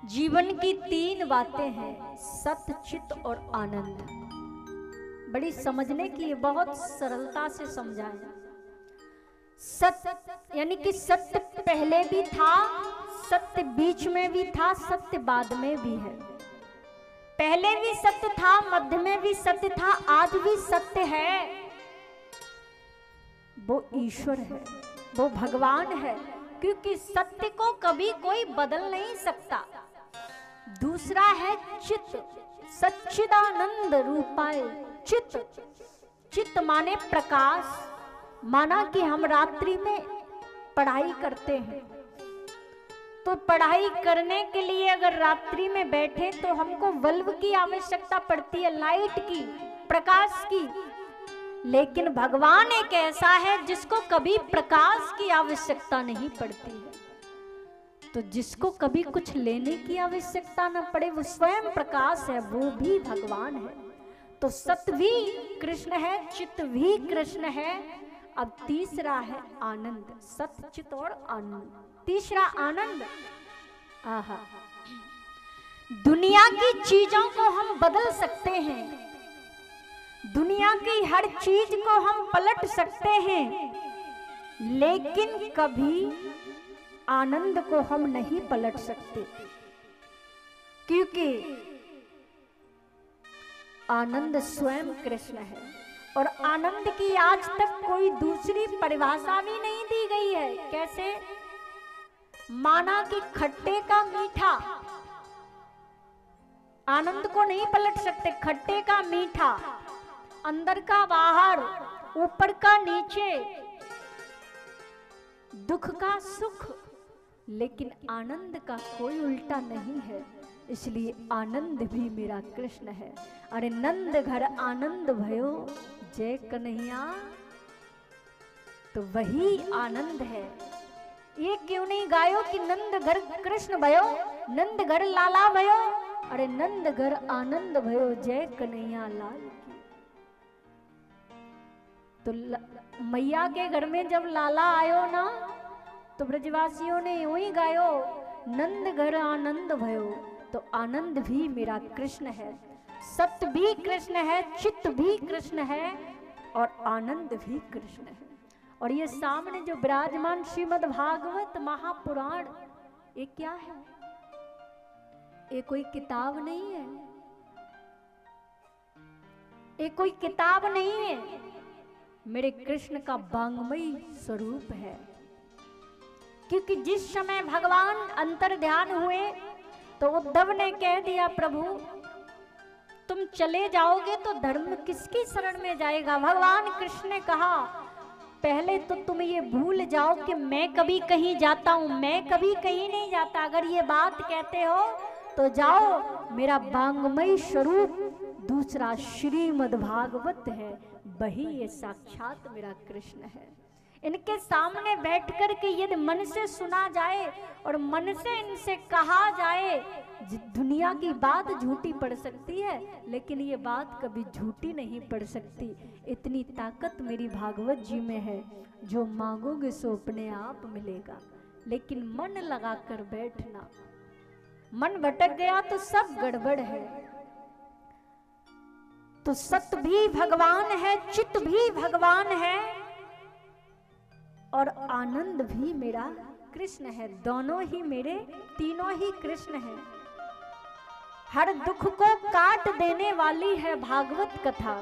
जीवन की तीन बातें हैं, सत्य, चित और आनंद। बड़ी समझने की, बहुत सरलता से समझाएं। सत्य यानी कि सत्य पहले भी था, सत्य बीच में भी था, सत्य बाद में भी है। पहले भी सत्य था, मध्य में भी सत्य था, आज भी सत्य है। वो ईश्वर है, वो भगवान है, क्योंकि सत्य को कभी कोई बदल नहीं सकता। दूसरा है चित, सच्चिदानंद रूपाय चित। चित माने प्रकाश। माना कि हम रात्रि में पढ़ाई करते हैं, तो पढ़ाई करने के लिए अगर रात्रि में बैठे तो हमको बल्ब की आवश्यकता पड़ती है, लाइट की, प्रकाश की। लेकिन भगवान एक ऐसा है जिसको कभी प्रकाश की आवश्यकता नहीं पड़ती है। तो जिसको कभी कुछ लेने की आवश्यकता न पड़े, वो स्वयं प्रकाश है, वो भी भगवान है। तो सत्य भी कृष्ण है, चित्त भी कृष्ण है। अब तीसरा है आनंद, सत्य, चित्त और आनंद। तीसरा आनंद। आहा, दुनिया की चीजों को हम बदल सकते हैं, दुनिया की हर चीज को हम पलट सकते हैं, लेकिन कभी आनंद को हम नहीं पलट सकते, क्योंकि आनंद स्वयं कृष्ण है। और आनंद की आज तक कोई दूसरी परिभाषा भी नहीं दी गई है। कैसे? माना कि खट्टे का मीठा, आनंद को नहीं पलट सकते। खट्टे का मीठा, अंदर का बाहर, ऊपर का नीचे, दुख का सुख, लेकिन आनंद का कोई उल्टा नहीं है। इसलिए आनंद भी मेरा कृष्ण है। अरे नंद घर आनंद भयो जय कन्हैया, तो वही आनंद है। ये क्यों नहीं गायो कि नंद घर कृष्ण भयो, नंद घर लाला भयो। अरे नंद घर आनंद भयो जय कन्हैया लाल की। तो मैया के घर में जब लाला आयो ना, तो ब्रजवासियों ने यूं ही गायो, नंद घर आनंद भयो। तो आनंद भी मेरा कृष्ण है, सत्य भी कृष्ण है, चित्त भी कृष्ण है, और आनंद भी कृष्ण है। और ये सामने जो विराजमान श्रीमद् भागवत महापुराण, ये क्या है? ये कोई किताब नहीं है, ये कोई किताब नहीं है, मेरे कृष्ण का वांग्मयी स्वरूप है। क्योंकि जिस समय भगवान अंतर ध्यान हुए तो उद्धव ने कह दिया, प्रभु तुम चले जाओगे तो धर्म किसकी शरण में जाएगा? भगवान कृष्ण ने कहा, पहले तो तुम ये भूल जाओ कि मैं कभी कहीं जाता हूं, मैं कभी कहीं नहीं जाता। अगर ये बात कहते हो तो जाओ, मेरा वांग्मयी स्वरूप दूसरा श्रीमद् भागवत है, वही ये साक्षात मेरा कृष्ण है। इनके सामने बैठकर के यदि मन से सुना जाए और मन से इनसे कहा जाए, दुनिया की बात झूठी पड़ सकती है, लेकिन ये बात कभी झूठी नहीं पड़ सकती। इतनी ताकत मेरी भागवत जी में है, जो मांगोगे सो अपने आप मिलेगा। लेकिन मन लगाकर बैठना, मन भटक गया तो सब गड़बड़ है। तो सत्य भी भगवान है, चित्त भी भगवान है, और आनंद भी मेरा कृष्ण है। दोनों ही मेरे, तीनों ही कृष्ण हैं। हर दुख को काट देने वाली है भागवत कथा।